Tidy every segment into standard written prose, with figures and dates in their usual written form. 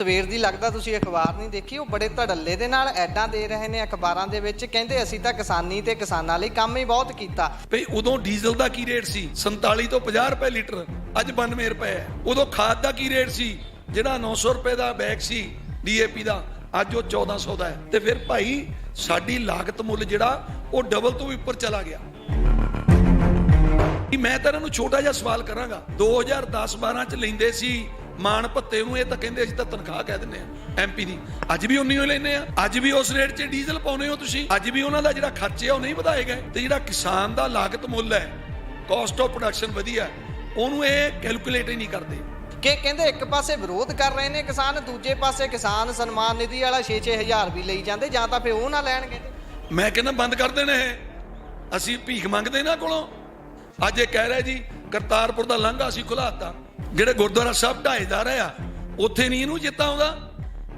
ਸਵੇਰ ਦੀ ਲੱਗਦਾ ਤੁਸੀਂ ਅਖਬਾਰ ਨਹੀਂ ਦੇਖੀ, ਉਹ ਬੜੇ ਧੜੱਲੇ ਦੇ ਨਾਲ ਐਡਾਂ ਦੇ ਰਹੇ ਨੇ ਅਖਬਾਰਾਂ ਦੇ ਵਿੱਚ, ਕਹਿੰਦੇ ਅਸੀਂ ਤਾਂ ਕਿਸਾਨੀ ਤੇ ਕਿਸਾਨਾਂ ਲਈ ਕੰਮ ਹੀ ਬਹੁਤ ਕੀਤਾ। ਭਈ ਉਦੋਂ ਡੀਜ਼ਲ ਦਾ ਕੀ ਰੇਟ ਸੀ? 47 ਤੋਂ 50 ਰੁਪਏ ਲੀਟਰ, ਅੱਜ 92 ਰੁਪਏ ਹੈ। ਉਦੋਂ ਖਾਦ ਦਾ ਕੀ ਰੇਟ ਸੀ? ਜਿਹੜਾ 900 ਰੁਪਏ ਦਾ ਬੈਗ ਸੀ DAP ਦਾ, ਅੱਜ ਉਹ 1400 ਦਾ ਹੈ। ਤੇ ਫਿਰ ਭਾਈ ਸਾਡੀ ਲਾਗਤ ਮੁੱਲ ਜਿਹੜਾ ਉਹ ਡਬਲ ਤੋਂ ਵੀ ਉੱਪਰ ਚਲਾ ਗਿਆ। ਮੈਂ ਤਾਂ ਇਹਨਾਂ ਨੂੰ ਛੋਟਾ ਜਿਹਾ ਸਵਾਲ ਕਰਾਂਗਾ, 2010-12 ਚ ਲੈਂਦੇ ਸੀ ਮਾਣ ਭੱਤੇ ਨੂੰ, ਇਹ ਤਾਂ ਕਹਿੰਦੇ ਅਸੀਂ ਤਾਂ ਤਨਖਾਹ ਕਹਿ ਦਿੰਦੇ ਆ MP ਦੀ, ਅੱਜ ਵੀ ਉਨੀ ਹੀ ਲੈਂਦੇ ਆ। ਅੱਜ ਵੀ ਉਸ ਰੇਟ 'ਚ ਡੀਜ਼ਲ ਪਾਉਨੇ ਹੋ ਤੁਸੀਂ, ਅੱਜ ਵੀ ਉਹਨਾਂ ਦਾ ਜਿਹੜਾ ਖਰਚਾ ਉਹ ਨਹੀਂ ਵਧਾਏ ਗਏ। ਤੇ ਜਿਹੜਾ ਕਿਸਾਨ ਦਾ ਲਾਗਤ ਮੁੱਲ ਹੈ, ਕਾਸਟ ਆਫ ਪ੍ਰੋਡਕਸ਼ਨ ਵਧੀਆ, ਉਹਨੂੰ ਇਹ ਕੈਲਕੂਲੇਟ ਹੀ ਨਹੀਂ ਕਰਦੇ। ਕਿ ਕਹਿੰਦੇ ਇੱਕ ਪਾਸੇ ਵਿਰੋਧ ਕਰ ਰਹੇ ਨੇ ਕਿਸਾਨ, ਦੂਜੇ ਪਾਸੇ ਕਿਸਾਨ ਸਨਮਾਨ ਨਿਧੀ ਵਾਲਾ 6-6 ਹਜ਼ਾਰ ਵੀ ਲਈ ਜਾਂਦੇ, ਜਾਂ ਤਾਂ ਫਿਰ ਉਹ ਨਾ ਲੈਣਗੇ। ਮੈਂ ਕਹਿੰਦਾ ਬੰਦ ਕਰ ਦੇਣੇ ਇਹ, ਅਸੀਂ ਭੀਖ ਮੰਗਦੇ ਇਹਨਾਂ ਕੋਲੋਂ। ਅੱਜ ਇਹ ਕਹਿ ਰਿਹਾ ਜੀ ਕਰਤਾਰਪੁਰ ਦਾ ਲਾਂਘਾ ਅਸੀਂ ਖੁਲਾਤਾ, ਜਿਹੜੇ ਗੁਰਦੁਆਰਾ ਸਾਹਿਬ ਢਾਏ ਜਾ ਰਹੇ ਆ ਉੱਥੇ ਨਹੀਂ ਇਹਨੂੰ ਚੇਤਾ ਆਉਂਦਾ।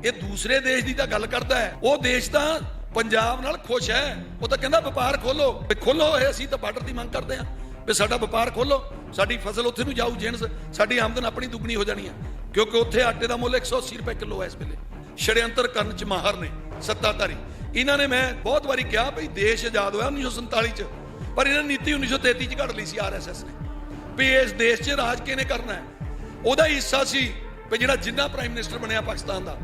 ਇਹ ਦੂਸਰੇ ਦੇਸ਼ ਦੀ ਤਾਂ ਗੱਲ ਕਰਦਾ ਹੈ, ਉਹ ਦੇਸ਼ ਤਾਂ ਪੰਜਾਬ ਨਾਲ ਖੁਸ਼ ਹੈ, ਉਹ ਤਾਂ ਕਹਿੰਦਾ ਵਪਾਰ ਖੋਲੋ ਖੋਲੋ। ਇਹ ਅਸੀਂ ਤਾਂ ਬਾਰਡਰ ਦੀ ਮੰਗ ਕਰਦੇ ਆ ਵੀ ਸਾਡਾ ਵਪਾਰ ਖੋਲੋ, ਸਾਡੀ ਫਸਲ ਉੱਥੇ ਨੂੰ ਜਾਊ, ਜਿਣਸ ਸਾਡੀ ਆਮਦਨ ਆਪਣੀ ਦੁੱਗਣੀ ਹੋ ਜਾਣੀ ਹੈ, ਕਿਉਂਕਿ ਉੱਥੇ ਆਟੇ ਦਾ ਮੁੱਲ 180 ਰੁਪਏ ਕਿਲੋ ਹੈ ਇਸ ਵੇਲੇ। ਛੜਯੰਤਰ ਕਰਨ ਚ ਮਾਹਰ ਨੇ ਸੱਤਾਧਾਰੀ ਇਹਨਾਂ ਨੇ। ਮੈਂ ਬਹੁਤ ਵਾਰੀ ਕਿਹਾ ਵੀ ਦੇਸ਼ ਆਜ਼ਾਦ ਹੋਇਆ 1947 ਚ, ਪਰ ਇਹਨਾਂ ਨੀਤੀ 1933 ਚ ਘੜ ਲਈ ਸੀ RSS ਨੇ ਵੀ ਇਸ ਦੇਸ਼ 'ਚ ਰਾਜ ਕਿਹਨੇ ਕਰਨਾ ਹੈ। ਉਹਦਾ ਹਿੱਸਾ ਸੀ ਵੀ ਜਿਹੜਾ ਜਿੰਨਾ ਪ੍ਰਾਈਮ ਮਿਨਿਸਟਰ ਬਣਿਆ ਪਾਕਿਸਤਾਨ ਦਾ।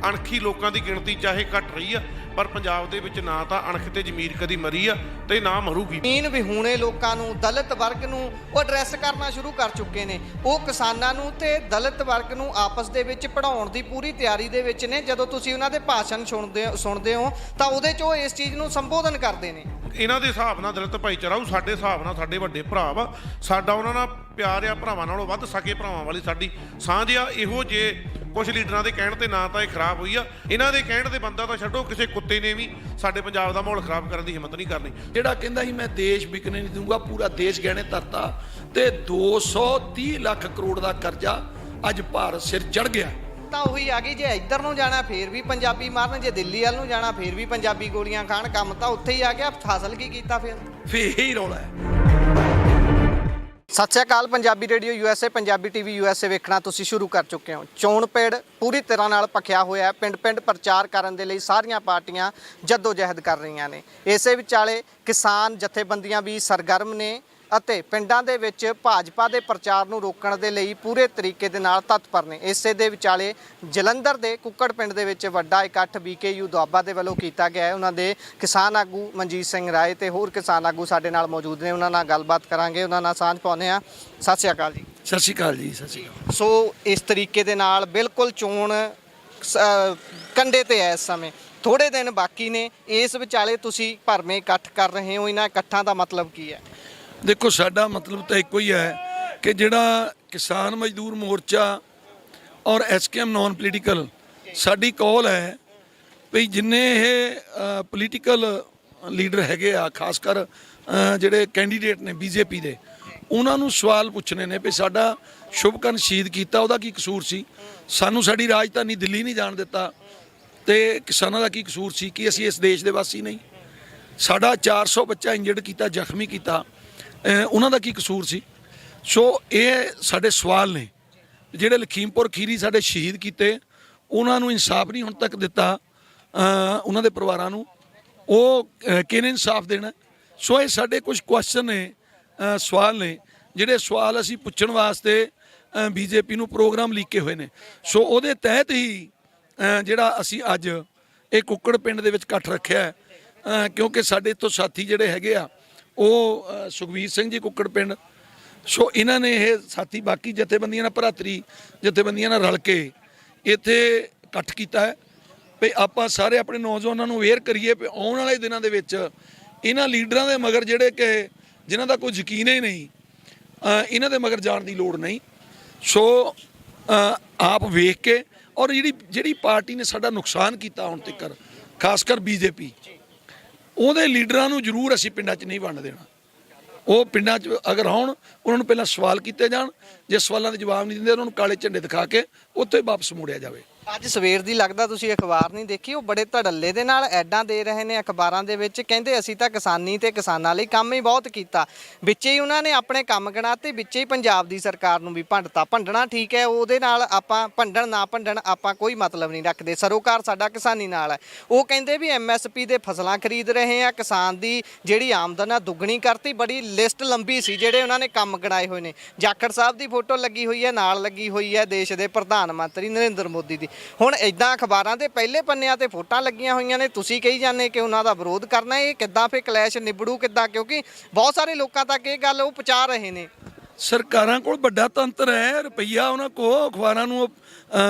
ਅਣਖੀ ਲੋਕਾਂ ਦੀ ਗਿਣਤੀ ਚਾਹੇ ਘਟ ਰਹੀ ਆ, ਪਰ ਪੰਜਾਬ ਦੇ ਵਿੱਚ ਨਾ ਤਾਂ ਅਣਖ ਤੇ ਜ਼ਮੀਰ ਕਦੀ ਮਰੀ ਆ ਤੇ ਨਾ ਮਰੂਗੀ। ਜ਼ਮੀਨ ਵਿਹੂਣੇ ਲੋਕਾਂ ਨੂੰ, ਦਲਿਤ ਵਰਗ ਨੂੰ ਉਹ ਐਡਰੈਸ ਕਰਨਾ ਸ਼ੁਰੂ ਕਰ ਚੁੱਕੇ ਨੇ। ਉਹ ਕਿਸਾਨਾਂ ਨੂੰ ਤੇ ਦਲਿਤ ਵਰਗ ਨੂੰ ਆਪਸ ਦੇ ਵਿੱਚ ਪੜਾਉਣ ਦੀ ਪੂਰੀ ਤਿਆਰੀ ਦੇ ਵਿੱਚ ਨੇ। ਜਦੋਂ ਤੁਸੀਂ ਉਹਨਾਂ ਦੇ ਭਾਸ਼ਣ ਸੁਣਦੇ ਹੋ ਤਾਂ ਉਹਦੇ 'ਚ ਉਹ ਇਸ ਚੀਜ਼ ਨੂੰ ਸੰਬੋਧਨ ਕਰਦੇ ਨੇ। ਇਹਨਾਂ ਦੇ ਹਿਸਾਬ ਨਾਲ ਦਲਿਤ ਭਾਈਚਾਰਾ ਉਹ ਸਾਡੇ ਹਿਸਾਬ ਨਾਲ ਸਾਡੇ ਵੱਡੇ ਭਰਾ ਵਾ, ਸਾਡਾ ਉਹਨਾਂ ਨਾਲ ਪਿਆਰ ਆ, ਭਰਾਵਾਂ ਨਾਲੋਂ ਵੱਧ ਸਕੇ ਭਰਾਵਾਂ ਵਾਲੀ ਸਾਡੀ ਸਾਂਝ ਆ। ਇਹੋ ਜੇ ਕੁਝ ਲੀਡਰਾਂ ਦੇ ਕਹਿਣ ਤੇ ਨਾ ਤਾਂ ਇਹ ਖਰਾਬ ਹੋਈ ਆ, ਇਹਨਾਂ ਦੇ ਕਹਿਣ ਤੇ ਬੰਦਾ ਤਾਂ ਛੱਡੋ, ਕਿਸੇ ਕੁੱਤੇ ਨੇ ਵੀ ਸਾਡੇ ਪੰਜਾਬ ਦਾ ਮਾਹੌਲ ਖਰਾਬ ਕਰਨ ਦੀ ਹਿੰਮਤ ਨਹੀਂ ਕਰਨੀ। ਜਿਹੜਾ ਕਹਿੰਦਾ ਸੀ ਮੈਂ ਦੇਸ਼ ਵਿਕਣੇ ਨਹੀਂ ਦੂੰਗਾ, ਪੂਰਾ ਦੇਸ਼ ਗਹਿਣੇ ਧਰਤਾ, ਤੇ 230 ਲੱਖ ਕਰੋੜ ਦਾ ਕਰਜ਼ਾ ਅੱਜ ਭਾਰਤ ਸਿਰ ਚੜ ਗਿਆ। ਤਾਂ ਉਹੀ ਆ ਗਈ, ਜੇ ਇੱਧਰ ਨੂੰ ਜਾਣਾ ਫੇਰ ਵੀ ਪੰਜਾਬੀ ਮਾਰਨ, ਜੇ ਦਿੱਲੀ ਵੱਲ ਨੂੰ ਜਾਣਾ ਫੇਰ ਵੀ ਪੰਜਾਬੀ ਗੋਲੀਆਂ ਖਾਣ। ਕੰਮ ਤਾਂ ਉੱਥੇ ਹੀ ਆ ਗਿਆ, ਹਾਸਲ ਕੀ ਕੀਤਾ ਫਿਰ ਇਹੀ ਰੌਲਾ ਹੈ। Sat Sri Akal. Punjabi radio USA, Punjabi TV USA ਵੇਖਣਾ ਤੁਸੀਂ ਸ਼ੁਰੂ ਕਰ ਚੁੱਕੇ ਹੋ। ਚੋਣ ਪੇੜ ਪੂਰੀ ਤਰ੍ਹਾਂ ਨਾਲ ਭਖਿਆ ਹੋਇਆ ਹੈ। ਪਿੰਡ ਪ੍ਰਚਾਰ ਕਰਨ ਦੇ ਲਈ ਸਾਰੀਆਂ ਪਾਰਟੀਆਂ ਜਹਿਦ ਕਰ ਰਹੀਆਂ ਨੇ। ਇਸੇ ਵਿਚਾਲੇ ਕਿਸਾਨ ਜਥੇਬੰਦੀਆਂ ਵੀ ਸਰਗਰਮ ਨੇ ਅਤੇ ਪਿੰਡਾਂ ਦੇ ਵਿੱਚ ਭਾਜਪਾ ਦੇ ਪ੍ਰਚਾਰ ਨੂੰ ਰੋਕਣ ਦੇ ਲਈ ਪੂਰੇ ਤਰੀਕੇ ਦੇ ਨਾਲ ਤਤਪਰ ਨੇ। ਇਸੇ ਦੇ ਵਿਚਾਲੇ ਜਲੰਧਰ ਦੇ ਕੁੱਕੜ ਪਿੰਡ ਦੇ ਵਿੱਚ ਵੱਡਾ ਇਕੱਠ BKU ਦੁਆਬਾ ਦੇ ਵੱਲੋਂ ਕੀਤਾ ਗਿਆ ਹੈ। ਉਹਨਾਂ ਦੇ ਕਿਸਾਨ ਆਗੂ ਮਨਜੀਤ ਸਿੰਘ ਰਾਏ ਤੇ ਹੋਰ ਕਿਸਾਨ ਆਗੂ ਸਾਡੇ ਨਾਲ ਮੌਜੂਦ ਨੇ, ਉਹਨਾਂ ਨਾਲ ਗੱਲਬਾਤ ਕਰਾਂਗੇ, ਉਹਨਾਂ ਨਾਲ ਸਾਂਝ ਪਾਉਂਦੇ ਹਾਂ। ਸਤਿ ਸ਼੍ਰੀ ਅਕਾਲ ਜੀ। ਸਤਿ ਸ਼੍ਰੀ ਅਕਾਲ ਜੀ। ਸਤਿ ਸ਼੍ਰੀ ਅਕਾਲ। ਸੋ ਇਸ ਤਰੀਕੇ ਦੇ ਨਾਲ ਬਿਲਕੁਲ ਚੋਣ ਕੰਢੇ ਤੇ ਹੈ, ਇਸ ਸਮੇਂ ਥੋੜੇ ਦਿਨ ਬਾਕੀ ਨੇ, ਇਸ ਵਿਚਾਲੇ ਤੁਸੀਂ ਭਰਵੇਂ ਇਕੱਠ ਕਰ ਰਹੇ ਹੋ। ਇਹਨਾਂ ਇਕੱਠਾਂ ਦਾ ਮਤਲਬ ਕੀ ਹੈ? ਦੇਖੋ, ਸਾਡਾ ਮਤਲਬ ਤਾਂ ਇੱਕੋ ਹੀ ਹੈ ਕਿ ਜਿਹੜਾ ਕਿਸਾਨ ਮਜ਼ਦੂਰ ਮੋਰਚਾ ਔਰ SKM ਨਾਨ ਪੋਲੀਟੀਕਲ, ਸਾਡੀ ਕਾਲ ਹੈ ਵੀ ਜਿੰਨੇ ਇਹ ਪੋਲੀਟੀਕਲ ਲੀਡਰ ਹੈਗੇ ਆ, ਖਾਸ ਕਰ ਜਿਹੜੇ ਕੈਂਡੀਡੇਟ ਨੇ BJP ਦੇ, ਉਹਨਾਂ ਨੂੰ ਸਵਾਲ ਪੁੱਛਣੇ ਨੇ ਵੀ ਸਾਡਾ ਸ਼ੁਭਕਰਨ ਸ਼ਹੀਦ ਕੀਤਾ, ਉਹਦਾ ਕੀ ਕਸੂਰ ਸੀ? ਸਾਨੂੰ ਸਾਡੀ ਰਾਜਧਾਨੀ ਦਿੱਲੀ ਨਹੀਂ ਜਾਣ ਦਿੱਤਾ ਤੇ ਕਿਸਾਨਾਂ ਦਾ ਕੀ ਕਸੂਰ ਸੀ? ਕਿ ਅਸੀਂ ਇਸ ਦੇਸ਼ ਦੇ ਵਾਸੀ ਨਹੀਂ? ਸਾਡਾ 400 ਬੱਚਾ ਇੰਜਰਡ ਕੀਤਾ, ਜ਼ਖਮੀ ਕੀਤਾ, ਉਹਨਾਂ ਦਾ ਕੀ ਕਸੂਰ ਸੀ? ਸੋ ਇਹ ਸਾਡੇ ਸਵਾਲ ਨੇ। ਜਿਹੜੇ ਲਖੀਮਪੁਰ ਖੀਰੀ ਸਾਡੇ ਸ਼ਹੀਦ ਕੀਤੇ, ਉਹਨਾਂ ਨੂੰ ਇਨਸਾਫ ਨਹੀਂ ਹੁਣ ਤੱਕ ਦਿੱਤਾ, ਉਹਨਾਂ ਦੇ ਪਰਿਵਾਰਾਂ ਨੂੰ, ਉਹ ਕਿਹਨੇ ਇਨਸਾਫ ਦੇਣਾ? ਸੋ ਇਹ ਸਾਡੇ ਕੁਝ ਕੁਐਸਚਨ ਨੇ, ਸਵਾਲ ਨੇ, ਜਿਹੜੇ ਸਵਾਲ ਅਸੀਂ ਪੁੱਛਣ ਵਾਸਤੇ BJP ਨੂੰ ਪ੍ਰੋਗਰਾਮ ਲਿਖੇ ਹੋਏ ਨੇ। ਸੋ ਉਹਦੇ ਤਹਿਤ ਹੀ ਜਿਹੜਾ ਅਸੀਂ ਅੱਜ ਇਹ ਕੁੱਕੜ ਪਿੰਡ ਦੇ ਵਿੱਚ ਇਕੱਠ ਰੱਖਿਆ, ਕਿਉਂਕਿ ਸਾਡੇ ਤੋਂ ਸਾਥੀ ਜਿਹੜੇ ਹੈਗੇ ਆ ਉਹ ਸੁਖਵੀਰ ਸਿੰਘ ਜੀ ਕੁੱਕੜ ਪਿੰਡ। ਸੋ ਇਹਨਾਂ ਨੇ ਇਹ ਸਾਥੀ ਬਾਕੀ ਜਥੇਬੰਦੀਆਂ ਨਾਲ, ਭਰਾਤਰੀ ਜਥੇਬੰਦੀਆਂ ਨਾਲ ਰਲ ਕੇ ਇੱਥੇ ਇਕੱਠ ਕੀਤਾ ਹੈ ਵੀ ਆਪਾਂ ਸਾਰੇ ਆਪਣੇ ਨੌਜਵਾਨਾਂ ਨੂੰ ਅਵੇਅਰ ਕਰੀਏ ਵੀ ਆਉਣ ਵਾਲੇ ਦਿਨਾਂ ਦੇ ਵਿੱਚ ਇਹਨਾਂ ਲੀਡਰਾਂ ਦੇ ਮਗਰ, ਜਿਹੜੇ ਕਿ ਜਿਨ੍ਹਾਂ ਦਾ ਕੋਈ ਯਕੀਨ ਹੀ ਨਹੀਂ, ਇਹਨਾਂ ਦੇ ਮਗਰ ਜਾਣ ਦੀ ਲੋੜ ਨਹੀਂ। ਸੋ ਆਪ ਵੇਖ ਕੇ, ਔਰ ਜਿਹੜੀ ਪਾਰਟੀ ਨੇ ਸਾਡਾ ਨੁਕਸਾਨ ਕੀਤਾ ਹੁਣ ਤੱਕ, ਖਾਸ ਕਰ BJP, ਉਹਦੇ ਲੀਡਰਾਂ ਨੂੰ ਜ਼ਰੂਰ ਅਸੀਂ ਪਿੰਡਾਂ 'ਚ ਨਹੀਂ ਵੰਡ ਦੇਣਾ। ਉਹ ਪਿੰਡਾਂ 'ਚ ਅਗਰ ਆਉਣ, ਉਹਨਾਂ ਨੂੰ ਪਹਿਲਾਂ ਸਵਾਲ ਕੀਤੇ ਜਾਣ, ਜੇ ਸਵਾਲਾਂ ਦੇ ਜਵਾਬ ਨਹੀਂ ਦਿੰਦੇ ਉਹਨਾਂ ਨੂੰ ਕਾਲੇ ਝੰਡੇ ਦਿਖਾ ਕੇ ਉੱਥੇ ਵਾਪਸ ਮੋੜਿਆ ਜਾਵੇ। ਅੱਜ ਸਵੇਰ ਦੀ ਲੱਗਦਾ ਤੁਸੀਂ ਅਖਬਾਰ ਨਹੀਂ ਦੇਖੀ, ਉਹ ਬੜੇ ਧੜੱਲੇ ਦੇ ਨਾਲ ਐਡਾਂ ਦੇ ਰਹੇ ਨੇ ਅਖਬਾਰਾਂ ਦੇ ਵਿੱਚ, ਕਹਿੰਦੇ ਅਸੀਂ ਤਾਂ ਕਿਸਾਨੀ ਤੇ ਕਿਸਾਨਾਂ ਲਈ ਕੰਮ ਹੀ ਬਹੁਤ ਕੀਤਾ। ਵਿੱਚੇ ਹੀ ਉਹਨਾਂ ਨੇ ਆਪਣੇ ਕੰਮ ਗਿਣਾਤੇ, ਵਿੱਚੇ ਹੀ ਪੰਜਾਬ ਦੀ ਸਰਕਾਰ ਨੂੰ ਵੀ ਭੰਡਤਾ। ਭੰਡਣਾ ਠੀਕ ਹੈ, ਉਹਦੇ ਨਾਲ ਆਪਾਂ ਭੰਡਣ ਨਾ ਭੰਡਣ ਆਪਾਂ ਕੋਈ ਮਤਲਬ ਨਹੀਂ ਰੱਖਦੇ। ਸਰੋਕਾਰ ਸਾਡਾ ਕਿਸਾਨੀ ਨਾਲ ਹੈ। ਉਹ ਕਹਿੰਦੇ ਵੀ MSP ਦੇ ਫਸਲਾਂ ਖਰੀਦ ਰਹੇ ਆ, ਕਿਸਾਨ ਦੀ ਜਿਹੜੀ ਆਮਦਨ ਆ ਦੁੱਗਣੀ ਕਰਤੀ। ਬੜੀ ਲਿਸਟ ਲੰਬੀ ਸੀ ਜਿਹੜੇ ਉਹਨਾਂ ਨੇ ਕੰਮ ਗਿਣਾਏ ਹੋਏ ਨੇ। ਜਾਖੜ ਸਾਹਿਬ ਦੀ ਫੋਟੋ ਲੱਗੀ ਹੋਈ ਹੈ, ਨਾਲ ਲੱਗੀ ਹੋਈ ਹੈ ਦੇਸ਼ ਦੇ ਪ੍ਰਧਾਨ ਮੰਤਰੀ ਨਰਿੰਦਰ ਮੋਦੀ ਦੀ। ਹੁਣ ਇਦਾਂ ਅਖਬਾਰਾਂ ਦੇ ਪਹਿਲੇ ਪੰਨਿਆਂ ਤੇ ਫੋਟੋਆਂ ਲੱਗੀਆਂ ਹੋਈਆਂ ਨੇ, ਤੁਸੀਂ ਕਹੀ ਜਾਂਦੇ ਕਿ ਉਹਨਾਂ ਦਾ ਵਿਰੋਧ ਕਰਨਾ। ਇਹ ਕਿੱਦਾਂ ਫਿਰ ਕਲੈਸ਼ ਨਿਬੜੂ ਕਿੱਦਾਂ? ਕਿਉਂਕਿ ਬਹੁਤ ਸਾਰੇ ਲੋਕਾਂ ਤੱਕ ਇਹ ਗੱਲ ਉਹ ਪਹੁੰਚਾ ਰਹੇ ਨੇ। ਸਰਕਾਰਾਂ ਕੋਲ ਵੱਡਾ ਤੰਤਰ ਹੈ, ਰੁਪਈਆ ਉਹਨਾਂ ਕੋਲ ਅਖਬਾਰਾਂ ਨੂੰ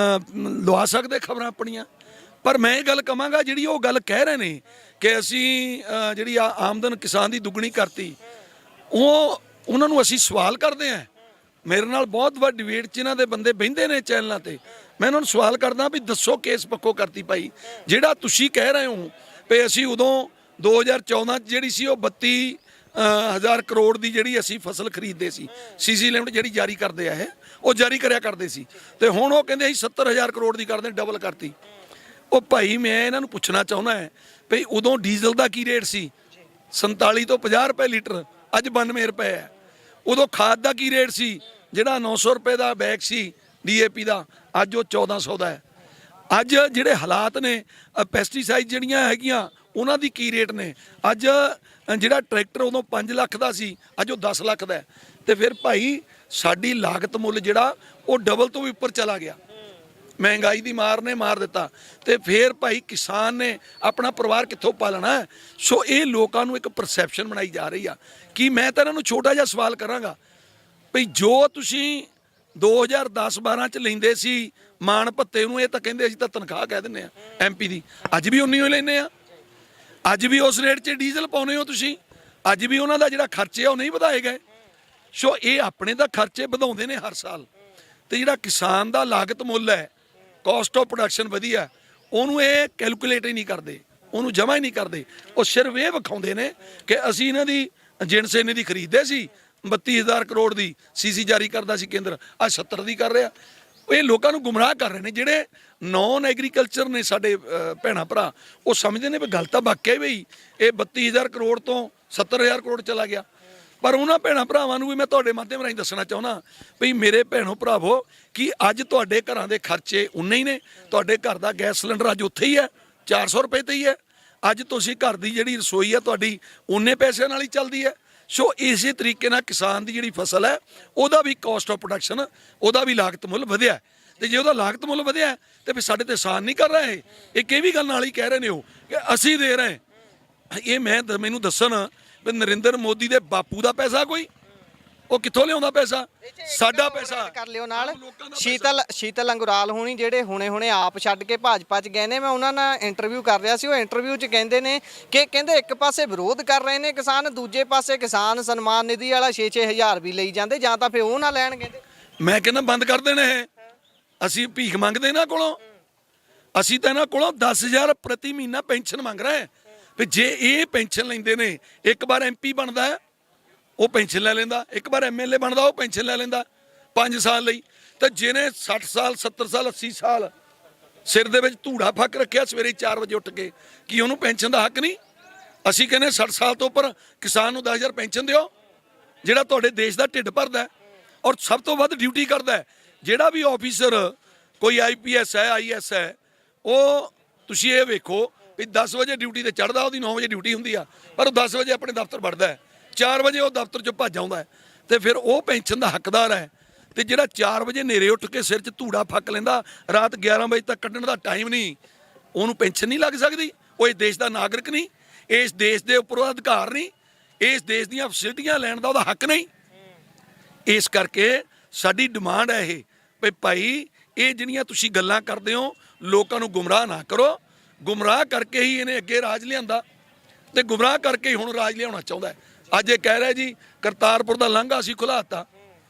ਲਵਾ ਸਕਦੇ ਖਬਰਾਂ ਆਪਣੀਆਂ। ਪਰ ਮੈਂ ਇਹ ਗੱਲ ਕਹਾਂਗਾ, ਜਿਹੜੀ ਉਹ ਗੱਲ ਕਹਿ ਰਹੇ ਨੇ ਕਿ ਅਸੀਂ ਜਿਹੜੀ ਆਮਦਨ ਕਿਸਾਨ ਦੀ ਦੁੱਗਣੀ ਕਰਤੀ, ਉਹਨਾਂ ਨੂੰ ਅਸੀਂ ਸਵਾਲ ਕਰਦੇ ਹਾਂ। ਮੇਰੇ ਨਾਲ ਬਹੁਤ ਵਾਰ ਡਿਬੇਟ 'ਚ ਇਹਨਾਂ ਦੇ ਬੰਦੇ ਬਹਿੰਦੇ ਨੇ ਚੈਨਲਾਂ ਤੇ, ਮੈਂ ਇਹਨਾਂ ਨੂੰ ਸਵਾਲ ਕਰਦਾ ਵੀ ਦੱਸੋ ਕਿਸ ਪੱਖੋਂ ਕਰਤੀ ਭਾਈ। ਜਿਹੜਾ ਤੁਸੀਂ ਕਹਿ ਰਹੇ ਹੋ ਵੀ ਅਸੀਂ ਉਦੋਂ 2014 'ਚ ਜਿਹੜੀ ਸੀ ਉਹ 32,000 ਕਰੋੜ ਦੀ ਜਿਹੜੀ ਅਸੀਂ ਫਸਲ ਖਰੀਦਦੇ ਸੀ, CC ਲਿਮਟ ਜਿਹੜੀ ਜਾਰੀ ਕਰਦੇ ਆ ਉਹ ਜਾਰੀ ਕਰਿਆ ਕਰਦੇ ਸੀ, ਤੇ ਹੁਣ ਉਹ ਕਹਿੰਦੇ ਅਸੀਂ 70,000 ਕਰੋੜ ਦੀ ਕਰਦੇ, ਡਬਲ ਕਰਤੀ। ਉਹ ਭਾਈ ਮੈਂ ਇਹਨਾਂ ਨੂੰ ਪੁੱਛਣਾ ਚਾਹੁੰਦਾ ਹੈ ਵੀ ਉਦੋਂ ਡੀਜ਼ਲ ਦਾ ਕੀ ਰੇਟ ਸੀ? 47 ਤੋਂ 50 ਰੁਪਏ ਲੀਟਰ, ਅੱਜ 92 ਰੁਪਏ ਹੈ। ਉਦੋਂ ਖਾਦ ਦਾ ਕੀ ਰੇਟ ਸੀ? ਜਿਹੜਾ 900 ਰੁਪਏ ਦਾ ਬੈਗ ਸੀ DAP ਦਾ, ਅੱਜ ਉਹ 1400 ਦਾ ਹੈ। ਅੱਜ ਜਿਹੜੇ ਹਾਲਾਤ ਨੇ, ਪੈਸਟੀਸਾਈਡ ਜਿਹੜੀਆਂ ਹੈਗੀਆਂ ਉਹਨਾਂ ਦੀ ਕੀ ਰੇਟ ਨੇ? ਅੱਜ ਜਿਹੜਾ ਟਰੈਕਟਰ ਉਦੋਂ 5 ਲੱਖ ਦਾ ਸੀ, ਅੱਜ ਉਹ 10 ਲੱਖ ਦਾ ਹੈ। ਤੇ ਫਿਰ ਭਾਈ ਸਾਡੀ ਲਾਗਤ ਮੁੱਲ ਜਿਹੜਾ ਉਹ ਡਬਲ ਤੋਂ ਵੀ ਉੱਪਰ ਚਲਾ ਗਿਆ। ਮਹਿੰਗਾਈ ਦੀ ਮਾਰ ਨੇ ਮਾਰ ਦਿੱਤਾ। ਤੇ ਫਿਰ ਭਾਈ ਕਿਸਾਨ ਨੇ ਆਪਣਾ ਪਰਿਵਾਰ ਕਿੱਥੋਂ ਪਾਲਣਾ? ਸੋ ਇਹ ਲੋਕਾਂ ਨੂੰ ਇੱਕ ਪਰਸੈਪਸ਼ਨ ਬਣਾਈ ਜਾ ਰਹੀ ਆ। ਕਿ ਮੈਂ ਤਾਂ ਇਹਨਾਂ ਨੂੰ ਛੋਟਾ ਜਿਹਾ ਸਵਾਲ ਕਰਾਂਗਾ ਵੀ ਜੋ ਤੁਸੀਂ 2010-12 ਚ ਲੈਂਦੇ ਸੀ ਮਾਣ ਭੱਤੇ ਨੂੰ, ਇਹ ਤਾਂ ਕਹਿੰਦੇ ਅਸੀਂ ਤਾਂ ਤਨਖਾਹ ਕਹਿ ਦਿੰਦੇ ਆ MP ਦੀ, ਅੱਜ ਵੀ ਉਨੀ ਹੀ ਲੈਂਦੇ ਆ। ਅੱਜ ਵੀ ਉਸ ਰੇਟ 'ਚ ਡੀਜ਼ਲ ਪਾਉਨੇ ਹੋ ਤੁਸੀਂ, ਅੱਜ ਵੀ ਉਹਨਾਂ ਦਾ ਜਿਹੜਾ ਖਰਚੇ ਆ ਉਹ ਨਹੀਂ ਵਧਾਏ ਗਏ। ਸੋ ਇਹ ਆਪਣੇ ਦਾ ਖਰਚੇ ਵਧਾਉਂਦੇ ਨੇ ਹਰ ਸਾਲ। ਤੇ ਜਿਹੜਾ ਕਿਸਾਨ ਦਾ ਲਾਗਤ ਮੁੱਲ ਹੈ, ਕਾਸਟ ਆਫ ਪ੍ਰੋਡਕਸ਼ਨ ਵਧੀਆ, ਉਹਨੂੰ ਇਹ ਕੈਲਕੂਲੇਟ ਹੀ ਨਹੀਂ ਕਰਦੇ, ਉਹਨੂੰ ਜਮ੍ਹਾਂ ਹੀ ਨਹੀਂ ਕਰਦੇ। ਉਹ ਸਿਰਫ ਇਹ ਵਿਖਾਉਂਦੇ ਨੇ ਕਿ ਅਸੀਂ ਇਹਨਾਂ ਦੀ ਜਿਣਸ ਇੰਨੇ ਦੀ ਖਰੀਦਦੇ ਸੀ, 32,000 ਕਰੋੜ ਦੀ CC ਜਾਰੀ ਕਰਦਾ ਸੀ ਕੇਂਦਰ, ਅੱਜ 70 ਦੀ ਕਰ ਰਿਹਾ। ਇਹ ਲੋਕਾਂ ਨੂੰ ਗੁੰਮਰਾਹ ਕਰ ਰਹੇ ਨੇ। ਜਿਹੜੇ ਨੌਨ ਐਗਰੀਕਲਚਰ ਨੇ ਸਾਡੇ ਭੈਣਾਂ ਭਰਾ, ਉਹ ਸਮਝਦੇ ਨੇ ਵੀ ਗੱਲ ਤਾਂ ਵਾਕਿਆ ਹੀ ਬਈ ਇਹ 32,000 ਕਰੋੜ ਤੋਂ 70,000 ਕਰੋੜ ਚਲਾ ਗਿਆ। ਪਰ ਉਹਨਾਂ ਭੈਣਾਂ ਭਰਾਵਾਂ ਨੂੰ ਵੀ ਮੈਂ ਤੁਹਾਡੇ ਮਾਧਿਅਮ ਰਾਹੀਂ ਦੱਸਣਾ ਚਾਹੁੰਦਾ ਵੀ ਮੇਰੇ ਭੈਣੋ ਭਰਾਵੋ, ਕਿ ਅੱਜ ਤੁਹਾਡੇ ਘਰਾਂ ਦੇ ਖਰਚੇ ਉਨੇ ਹੀ ਨੇ। ਤੁਹਾਡੇ ਘਰ ਦਾ ਗੈਸ ਸਿਲੰਡਰ ਅੱਜ ਉੱਥੇ ਹੀ ਹੈ, 400 ਰੁਪਏ ਤੇ ਹੀ ਹੈ। ਅੱਜ ਤੁਸੀਂ ਘਰ ਦੀ ਜਿਹੜੀ ਰਸੋਈ ਹੈ ਤੁਹਾਡੀ ਉਨੇ ਪੈਸਿਆਂ ਨਾਲ ਹੀ ਚੱਲਦੀ ਹੈ। ਸੋ ਇਸੇ ਤਰੀਕੇ ਨਾਲ ਕਿਸਾਨ ਦੀ ਜਿਹੜੀ ਫਸਲ ਹੈ ਉਹਦਾ ਵੀ ਕਾਸਟ ਆਫ ਪ੍ਰੋਡਕਸ਼ਨ, ਉਹਦਾ ਵੀ ਲਾਗਤ ਮੁੱਲ ਵਧਿਆ। ਤੇ ਜੇ ਉਹਦਾ ਲਾਗਤ ਮੁੱਲ ਵਧਿਆ ਤੇ ਫਿਰ ਸਾਡੇ ਤੇ ਆਸਾਨ ਨਹੀਂ ਕਰ ਰਹੇ। ਇੱਕ ਇਹ ਵੀ ਗੱਲ ਨਾਲ ਹੀ ਕਹਿ ਰਹੇ ਨੇ ਉਹ ਕਿ ਅਸੀਂ ਦੇ ਰਹੇ। ਇਹ ਮੈਨੂੰ ਦੱਸਣ ਵੀ ਨਰਿੰਦਰ ਮੋਦੀ ਦੇ ਬਾਪੂ ਦਾ ਪੈਸਾ ਕੋਈ, ਉਹ ਕਿੱਥੋਂ ਲਿਆਉਂਦਾ ਪੈਸਾ? ਸਾਡਾ ਪੈਸਾ। ਕਰ ਲਿਓ ਨਾਲ ਸ਼ੀਤਲ ਅੰਗੁਰਾਲ ਹੋਣੀ, ਜਿਹੜੇ ਹੁਣੇ ਆਪ ਛੱਡ ਕੇ ਭਾਜਪਾ 'ਚ ਗਏ ਨੇ। ਮੈਂ ਉਹਨਾਂ ਨਾਲ ਇੰਟਰਵਿਊ ਕਰ ਰਿਹਾ ਸੀ, ਉਹ ਇੰਟਰਵਿਊ 'ਚ ਕਹਿੰਦੇ ਨੇ ਕਿ ਇੱਕ ਪਾਸੇ ਵਿਰੋਧ ਕਰ ਰਹੇ ਨੇ ਕਿਸਾਨ, ਦੂਜੇ ਪਾਸੇ ਕਿਸਾਨ ਸਨਮਾਨ ਨਿਧੀ ਵਾਲਾ 6-6 ਹਜ਼ਾਰ ਵੀ ਲਈ ਜਾਂਦੇ, ਜਾਂ ਤਾਂ ਫਿਰ ਉਹ ਨਾ ਲੈਣ। ਕਹਿੰਦੇ ਮੈਂ ਕਹਿੰਦਾ ਬੰਦ ਕਰ ਦੇਣੇ। ਅਸੀਂ ਭੀਖ ਮੰਗਦੇ ਇਹਨਾਂ ਕੋਲੋਂ, ਅਸੀਂ ਤਾਂ ਇਹਨਾਂ ਕੋਲੋਂ 10,000 ਪ੍ਰਤੀ ਮਹੀਨਾ ਪੈਨਸ਼ਨ ਮੰਗ ਰਹੇ ਹਾਂ। ਵੀ ਜੇ ਇਹ ਪੈਨਸ਼ਨ ਲੈਂਦੇ ਨੇ, ਇੱਕ ਵਾਰ MP ਬਣਦਾ ਉਹ ਪੈਨਸ਼ਨ ਲੈ ਲੈਂਦਾ, ਇੱਕ ਵਾਰ MLA ਬਣਦਾ ਉਹ ਪੈਨਸ਼ਨ ਲੈ ਲੈਂਦਾ 5 ਸਾਲ ਲਈ। ਤੇ ਜਿਹਨੇ 60 ਸਾਲ 70 ਸਾਲ 80 ਸਾਲ ਸਿਰ ਦੇ ਵਿੱਚ ਧੂੜਾ ਫੱਕ ਰੱਖਿਆ ਸਵੇਰੇ 4 ਵਜੇ ਉੱਠ ਕੇ, ਕੀ ਉਹਨੂੰ ਪੈਨਸ਼ਨ ਦਾ ਹੱਕ ਨਹੀਂ? ਅਸੀਂ ਕਹਿੰਦੇ 60 ਸਾਲ ਤੋਂ ਉੱਪਰ ਕਿਸਾਨ ਨੂੰ 10,000 ਪੈਨਸ਼ਨ ਦਿਓ, ਜਿਹੜਾ ਤੁਹਾਡੇ ਦੇਸ਼ ਦਾ ਢਿੱਡ ਭਰਦਾ ਔਰ ਸਭ ਤੋਂ ਵੱਧ ਡਿਊਟੀ ਕਰਦਾ। ਜਿਹੜਾ ਵੀ ਆਫੀਸਰ ਕੋਈ IPS ਹੈ IS ਹੈ, ਉਹ ਤੁਸੀਂ ਇਹ ਵੇਖੋ ਵੀ 10 ਵਜੇ ਡਿਊਟੀ ਤੇ ਚੜ੍ਹਦਾ, ਉਹਦੀ 9 ਵਜੇ ਡਿਊਟੀ ਹੁੰਦੀ ਆ, ਪਰ ਉਹ 10 ਵਜੇ ਆਪਣੇ ਦਫ਼ਤਰ ਵੜਦਾ, 4 ਵਜੇ ਉਹ ਦਫ਼ਤਰ 'ਚੋਂ ਭੱਜ ਆਉਂਦਾ। ਤੇ ਫਿਰ ਉਹ ਪੈਨਸ਼ਨ ਦਾ ਹੱਕਦਾਰ ਹੈ। ਤੇ ਜਿਹੜਾ 4 ਵਜੇ ਹਨੇਰੇ ਉੱਠ ਕੇ ਸਿਰ 'ਚ ਧੂੜਾ ਫੱਕ ਲੈਂਦਾ, ਰਾਤ 11 ਵਜੇ ਤੱਕ ਕੱਢਣ ਦਾ ਟਾਈਮ ਨਹੀਂ, ਉਹਨੂੰ ਪੈਨਸ਼ਨ ਨਹੀਂ ਲੱਗ ਸਕਦੀ? ਉਹ ਇਸ ਦੇਸ਼ ਦਾ ਨਾਗਰਿਕ ਨਹੀਂ? ਇਸ ਦੇਸ਼ ਦੇ ਉੱਪਰ ਉਹਦਾ ਅਧਿਕਾਰ ਨਹੀਂ? ਇਸ ਦੇਸ਼ ਦੀਆਂ ਫੈਸਿਲਿਟੀਆਂ ਲੈਣ ਦਾ ਉਹਦਾ ਹੱਕ ਨਹੀਂ? ਇਸ ਕਰਕੇ ਸਾਡੀ ਡਿਮਾਂਡ ਹੈ ਇਹ ਵੀ ਭਾਈ ਇਹ ਜਿਹੜੀਆਂ ਤੁਸੀਂ ਗੱਲਾਂ ਕਰਦੇ ਹੋ, ਲੋਕਾਂ ਨੂੰ ਗੁੰਮਰਾਹ ਨਾ ਕਰੋ। ਗੁੰਮਰਾਹ ਕਰਕੇ ਹੀ ਇਹਨੇ ਅੱਗੇ ਰਾਜ ਲਿਆਂਦਾ ਤੇ ਗੁੰਮਰਾਹ ਕਰਕੇ ਹੀ ਹੁਣ ਰਾਜ ਲਿਆਉਣਾ ਚਾਹੁੰਦਾ ਹੈ। ਅੱਜ ਇਹ ਕਹਿ ਰਿਹਾ ਜੀ ਕਰਤਾਰਪੁਰ ਦਾ ਲਾਂਘਾ ਅਸੀਂ ਖੁਲਾਤਾ।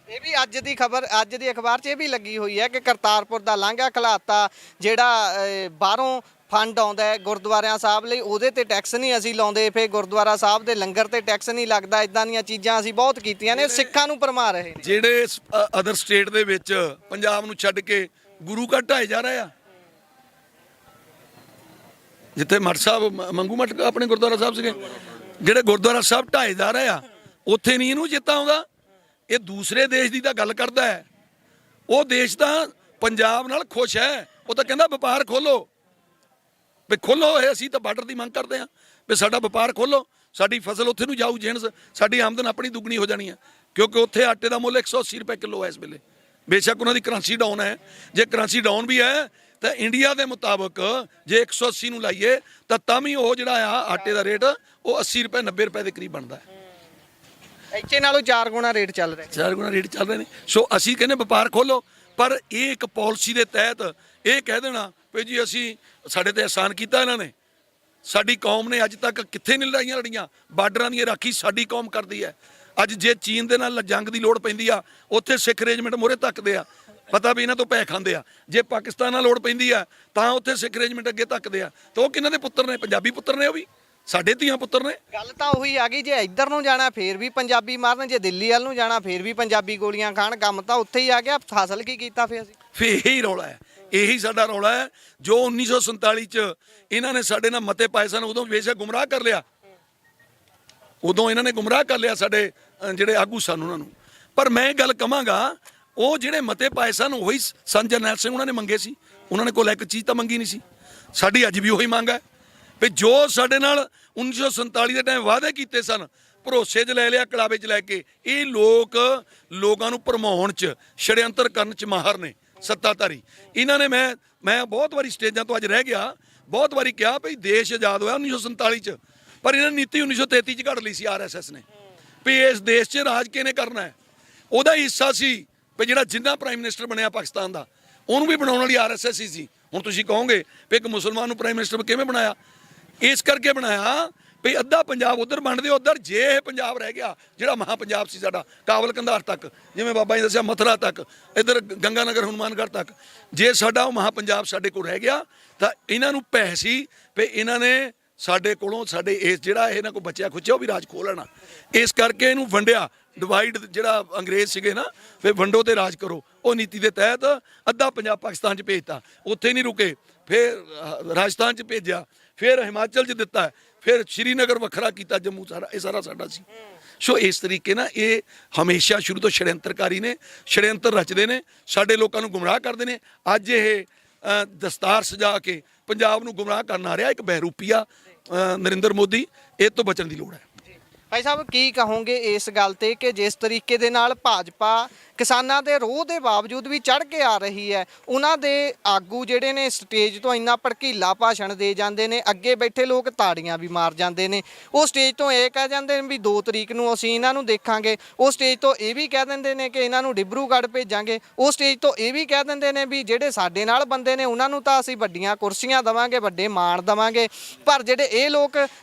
ਇਹ ਵੀ ਅੱਜ ਦੀ ਖਬਰ, ਅੱਜ ਦੀ ਅਖਬਾਰ 'ਚ ਇਹ ਵੀ ਲੱਗੀ ਹੋਈ ਹੈ ਕਿ ਕਰਤਾਰਪੁਰ ਦਾ ਲਾਂਘਾ ਖੁਲਾਤਾ। ਜਿਹੜਾ ਬਾਹਰੋਂ ਫੰਡ ਆਉਂਦਾ ਹੈ ਗੁਰਦੁਆਰਿਆਂ ਸਾਹਿਬ ਲਈ, ਉਹਦੇ ਤੇ ਟੈਕਸ ਨਹੀਂ ਅਸੀਂ ਲਾਉਂਦੇ, ਫਿਰ ਗੁਰਦੁਆਰਾ ਸਾਹਿਬ ਦੇ ਲੰਗਰ ਤੇ ਟੈਕਸ ਨਹੀਂ ਲੱਗਦਾ। ਇਦਾਂ ਦੀਆਂ ਚੀਜ਼ਾਂ ਅਸੀਂ ਬਹੁਤ ਕੀਤੀਆਂ ਨੇ, ਸਿੱਖਾਂ ਨੂੰ ਭਰਮਾ ਰਹੇ ਨੇ। ਜਿਹੜੇ ਅਦਰ ਸਟੇਟ ਦੇ ਵਿੱਚ ਪੰਜਾਬ ਨੂੰ ਛੱਡ ਕੇ ਗੁਰੂ ਘਰ ਢਾਏ ਜਾ ਰਹੇ ਆ, ਜਿੱਥੇ ਮੱਠ ਸਾਹਿਬ ਮੰਗੂ ਮੱਠ ਆਪਣੇ ਗੁਰਦੁਆਰਾ ਸਾਹਿਬ ਸੀਗੇ, ਜਿਹੜੇ ਗੁਰਦੁਆਰਾ ਸਾਹਿਬ ਢਾਏ ਜਾ ਰਹੇ ਆ ਉੱਥੇ ਨਹੀਂ ਇਹਨੂੰ ਚੇਤਾ ਆਉਂਦਾ। ਇਹ ਦੂਸਰੇ ਦੇਸ਼ ਦੀ ਤਾਂ ਗੱਲ ਕਰਦਾ ਹੈ। ਉਹ ਦੇਸ਼ ਤਾਂ ਪੰਜਾਬ ਨਾਲ ਖੁਸ਼ ਹੈ, ਉਹ ਤਾਂ ਕਹਿੰਦਾ ਵਪਾਰ ਖੋਲੋ, ਵੀ ਖੋਲੋ। ਇਹ ਅਸੀਂ ਤਾਂ ਬਾਰਡਰ ਦੀ ਮੰਗ ਕਰਦੇ ਹਾਂ ਵੀ ਸਾਡਾ ਵਪਾਰ ਖੋਲੋ, ਸਾਡੀ ਫਸਲ ਉੱਥੇ ਨੂੰ ਜਾਊ, ਜਿਣਸ ਸਾਡੀ ਆਮਦਨ ਆਪਣੀ ਦੁੱਗਣੀ ਹੋ ਜਾਣੀ ਹੈ। ਕਿਉਂਕਿ ਉੱਥੇ ਆਟੇ ਦਾ ਮੁੱਲ 180 ਰੁਪਏ ਕਿਲੋ ਹੈ ਇਸ ਵੇਲੇ। ਬੇਸ਼ੱਕ ਉਹਨਾਂ ਦੀ ਕਰੰਸੀ ਡਾਊਨ ਹੈ, ਜੇ ਕਰੰਸੀ ਡਾਊਨ ਵੀ ਹੈ ਤਾਂ ਇੰਡੀਆ ਦੇ ਮੁਤਾਬਕ ਜੇ 180 ਨੂੰ ਲਾਈਏ ਤਾਂ ਵੀ ਉਹ ਜਿਹੜਾ ਆ ਆਟੇ ਦਾ ਰੇਟ ਉਹ 80 ਰੁਪਏ 90 ਰੁਪਏ ਦੇ ਕਰੀਬ ਬਣਦਾ ਹੈ। ਇੱਥੇ ਨਾਲੋਂ 4 ਗੁਣਾ ਰੇਟ ਚੱਲ ਰਿਹਾ। 4 ਗੁਣਾ ਰੇਟ ਚੱਲ ਰਹੇ ਨੇ। ਸੋ ਅਸੀਂ ਕਹਿੰਦੇ ਵਪਾਰ ਖੋਲੋ, ਪਰ ਇਹ ਇੱਕ ਪਾਲਿਸੀ ਦੇ ਤਹਿਤ ਇਹ ਕਹਿ ਦੇਣਾ ਵੀ ਜੀ ਅਸੀਂ ਸਾਡੇ ਤੇ ਅਹਿਸਾਨ ਕੀਤਾ ਇਹਨਾਂ ਨੇ। ਸਾਡੀ ਕੌਮ ਨੇ ਅੱਜ ਤੱਕ ਕਿੱਥੇ ਨਹੀਂ ਲੜਾਈਆਂ ਲੜੀਆਂ, ਬਾਰਡਰਾਂ ਦੀ ਰਾਖੀ ਸਾਡੀ ਕੌਮ ਕਰਦੀ ਹੈ। ਅੱਜ ਜੇ ਚੀਨ ਦੇ ਨਾਲ ਜੰਗ ਦੀ ਲੋੜ ਪੈਂਦੀ ਆ, ਉੱਥੇ ਸਿੱਖ ਰੇਜਮੈਂਟ ਮੋਹਰੇ ਤੱਕਦੇ ਆ, ਪਤਾ ਵੀ ਇਹਨਾਂ ਤੋਂ ਪੈ ਖਾਂਦੇ ਆ। ਜੇ ਪਾਕਿਸਤਾਨ ਨਾਲ ਲੋੜ ਪੈਂਦੀ ਆ ਤਾਂ ਉੱਥੇ ਸਿੱਖ ਰੇਜਮੈਂਟ ਅੱਗੇ ਤੱਕਦੇ ਆ। ਤਾਂ ਉਹ ਕਿਹਨਾਂ ਦੇ ਪੁੱਤਰ ਨੇ? ਪੰਜਾਬੀ ਪੁੱਤਰ ਨੇ, ਉਹ ਵੀ ਸਾਡੇ ਧੀਆਂ ਪੁੱਤਰ ਨੇ। ਗੱਲ ਤਾਂ ਉਹੀ ਆ ਗਈ, ਜੇ ਇੱਧਰ ਨੂੰ ਜਾਣਾ ਫੇਰ ਵੀ ਪੰਜਾਬੀ ਮਾਰਨ, ਜੇ ਦਿੱਲੀ ਵੱਲ ਨੂੰ ਜਾਣਾ ਫੇਰ ਵੀ ਪੰਜਾਬੀ ਗੋਲੀਆਂ ਖਾਣ। ਕੰਮ ਤਾਂ ਉੱਥੇ ਹੀ ਆ ਗਿਆ, ਹਾਸਲ ਕੀ ਕੀਤਾ ਫੇਰ ਅਸੀਂ? ਫੇਰ ਇਹੀ ਰੌਲਾ ਹੈ, ਇਹੀ ਸਾਡਾ ਰੌਲਾ ਹੈ। ਜੋ 1947 ਚ ਇਹਨਾਂ ਨੇ ਸਾਡੇ ਨਾਲ ਮਤੇ ਪਾਏ ਸਨ, ਉਦੋਂ ਬੇਸ਼ੱਕ ਗੁੰਮਰਾਹ ਕਰ ਲਿਆ, ਉਦੋਂ ਇਹਨਾਂ ਨੇ ਗੁੰਮਰਾਹ ਕਰ ਲਿਆ ਸਾਡੇ ਜਿਹੜੇ ਆਗੂ ਸਨ ਉਹਨਾਂ ਨੂੰ। ਪਰ ਮੈਂ ਗੱਲ ਕਹਾਂਗਾ, ਉਹ ਜਿਹੜੇ ਮਤੇ ਪਾਏ ਸਨ ਉਹੀ ਸੰਤ ਜਰਨੈਲ ਸਿੰਘ ਉਹਨਾਂ ਨੇ ਮੰਗੇ ਸੀ। ਉਹਨਾਂ ਨੇ ਕੋਲ ਇੱਕ ਚੀਜ਼ ਤਾਂ ਮੰਗੀ ਨਹੀਂ ਸੀ। ਸਾਡੀ ਅੱਜ ਵੀ ਉਹੀ ਮੰਗ ਹੈ ਵੀ ਜੋ ਸਾਡੇ ਨਾਲ 1947 ਦੇ ਟਾਈਮ ਵਾਅਦੇ ਕੀਤੇ ਸਨ, ਭਰੋਸੇ 'ਚ ਲੈ ਲਿਆ, ਕਲਾਵੇ 'ਚ ਲੈ ਕੇ। ਇਹ ਲੋਕਾਂ ਨੂੰ ਭਰਮਾਉਣ 'ਚ, ਛੜਯੰਤਰ ਕਰਨ 'ਚ ਮਾਹਰ ਨੇ ਸੱਤਾਧਾਰੀ। ਇਹਨਾਂ ਨੇ ਮੈਂ ਬਹੁਤ ਵਾਰੀ ਸਟੇਜਾਂ ਤੋਂ ਅੱਜ ਰਹਿ ਗਿਆ, ਬਹੁਤ ਵਾਰੀ ਕਿਹਾ ਵੀ ਦੇਸ਼ ਆਜ਼ਾਦ ਹੋਇਆ 1947 ਚ, ਪਰ ਇਹਨਾਂ ਨੇ ਨੀਤੀ 1933 ਚ ਘੜ ਲਈ ਸੀ RSS ਨੇ ਵੀ ਇਸ ਦੇਸ਼ 'ਚ ਰਾਜ ਕਿਹਨੇ ਕਰਨਾ ਹੈ। ਉਹਦਾ ਹਿੱਸਾ ਸੀ ਵੀ ਜਿਹੜਾ ਜਿੰਨਾ ਪ੍ਰਾਈਮ ਮਿਨਿਸਟਰ ਬਣਿਆ ਪਾਕਿਸਤਾਨ ਦਾ, ਉਹਨੂੰ ਵੀ ਬਣਾਉਣ ਵਾਲੀ RSS ਹੀ ਸੀ। ਹੁਣ ਤੁਸੀਂ ਕਹੋਗੇ ਵੀ ਇੱਕ ਮੁਸਲਮਾਨ ਨੂੰ ਪ੍ਰਾਈਮ ਮਿਨਿਸਟਰ ਕਿਵੇਂ ਬਣਾਇਆ? ਇਸ ਕਰਕੇ ਬਣਾਇਆ ਵੀ ਅੱਧਾ ਪੰਜਾਬ ਉਧਰ ਵੰਡ ਦਿਓ, ਉੱਧਰ ਜੇ ਇਹ ਪੰਜਾਬ ਰਹਿ ਗਿਆ ਜਿਹੜਾ ਮਹਾ ਪੰਜਾਬ ਸੀ ਸਾਡਾ, ਕਾਬਲ ਕੰਧਾਰ ਤੱਕ, ਜਿਵੇਂ ਬਾਬਾ ਜੀ ਦੱਸਿਆ ਮਥੁਰਾ ਤੱਕ, ਇੱਧਰ ਗੰਗਾ ਨਗਰ ਹਨੂਮਾਨਗੜ੍ਹ ਤੱਕ, ਜੇ ਸਾਡਾ ਉਹ ਮਹਾ ਪੰਜਾਬ ਸਾਡੇ ਕੋਲ ਰਹਿ ਗਿਆ ਤਾਂ ਇਹਨਾਂ ਨੂੰ ਭੈ ਸੀ ਵੀ ਇਹਨਾਂ ਨੇ ਸਾਡੇ ਕੋਲੋਂ ਸਾਡੇ ਇਸ ਜਿਹੜਾ ਇਹਨਾਂ ਕੋਲ ਬਚਿਆ ਖੁੱਚਿਆ ਉਹ ਵੀ ਰਾਜ ਖੋਹ ਲੈਣਾ। ਇਸ ਕਰਕੇ ਇਹਨੂੰ ਵੰਡਿਆ, ਡਿਵਾਈਡ, ਜਿਹੜਾ ਅੰਗਰੇਜ਼ ਸੀਗੇ ਨਾ ਫਿਰ ਵੰਡੋ ਤੇ ਰਾਜ ਕਰੋ, ਉਹ ਨੀਤੀ ਦੇ ਤਹਿਤ ਅੱਧਾ ਪੰਜਾਬ ਪਾਕਿਸਤਾਨ 'ਚ ਭੇਜਤਾ। ਉੱਥੇ ਨਹੀਂ ਰੁਕੇ, ਫਿਰ ਰਾਜਸਥਾਨ 'ਚ ਭੇਜਿਆ, ਫਿਰ ਹਿਮਾਚਲ 'ਚ ਦਿੱਤਾ, ਫਿਰ ਸ਼੍ਰੀਨਗਰ ਵੱਖਰਾ ਕੀਤਾ, ਜੰਮੂ ਸਾਰਾ ਇਹ ਸਾਰਾ ਸਾਡਾ ਸੀ। ਸੋ ਇਸ ਤਰੀਕੇ ਨਾਲ ਇਹ ਹਮੇਸ਼ਾ ਸ਼ੁਰੂ ਤੋਂ ਛੜਯੰਤਰਕਾਰੀ ਨੇ, ਛੜਯੰਤਰ ਰਚਦੇ ਨੇ, ਸਾਡੇ ਲੋਕਾਂ ਨੂੰ ਗੁੰਮਰਾਹ ਕਰਦੇ ਨੇ। ਅੱਜ ਇਹ ਦਸਤਾਰ ਸਜਾ ਕੇ ਪੰਜਾਬ ਨੂੰ ਗੁੰਮਰਾਹ ਕਰਨ ਆ ਰਿਹਾ ਇੱਕ ਬਹਿਰੂਪੀਆ ਨਰਿੰਦਰ ਮੋਦੀ। ਇਹ ਤੋਂ ਬਚਣ ਦੀ ਲੋੜ ਹੈ। ਭਾਈ ਸਾਹਿਬ ਕੀ ਕਹੋਗੇ ਇਸ ਗੱਲ ਤੇ ਕਿ ਜਿਸ ਤਰੀਕੇ ਦੇ ਨਾਲ ਭਾਜਪਾ ਕਿਸਾਨਾਂ ਦੇ ਰੋਹ ਦੇ ਬਾਵਜੂਦ ਵੀ ਚੜ੍ਹ ਕੇ ਆ ਰਹੀ ਹੈ, ਉਹਨਾਂ ਦੇ ਆਗੂ ਜਿਹੜੇ ਨੇ ਸਟੇਜ ਤੋਂ ਇੰਨਾ ਭੜਕੀਲਾ ਭਾਸ਼ਣ ਦੇ ਜਾਂਦੇ ਨੇ, ਅੱਗੇ ਬੈਠੇ ਲੋਕ ਤਾੜੀਆਂ ਵੀ ਮਾਰ ਜਾਂਦੇ ਨੇ। ਉਹ ਸਟੇਜ ਤੋਂ ਇਹ ਕਹਿ ਜਾਂਦੇ ਨੇ ਵੀ 2 ਤਰੀਕ ਨੂੰ ਅਸੀਂ ਇਹਨਾਂ ਨੂੰ ਦੇਖਾਂਗੇ, ਉਹ ਸਟੇਜ ਤੋਂ ਇਹ ਵੀ ਕਹਿ ਦਿੰਦੇ ਨੇ ਕਿ ਇਹਨਾਂ ਨੂੰ ਡਿਬਰੂਗੜ੍ਹ ਭੇਜਾਂਗੇ, ਉਹ ਸਟੇਜ ਤੋਂ ਇਹ ਵੀ ਕਹਿ ਦਿੰਦੇ ਨੇ ਵੀ ਜਿਹੜੇ ਸਾਡੇ ਨਾਲ ਬੰਦੇ ਨੇ ਉਹਨਾਂ ਨੂੰ ਤਾਂ ਅਸੀਂ ਵੱਡੀਆਂ ਕੁਰਸੀਆਂ ਦੇਵਾਂਗੇ, ਵੱਡੇ ਮਾਣ ਦੇਵਾਂਗੇ। ਪਰ ਜਿਹੜੇ ਇਹ ਲੋਕ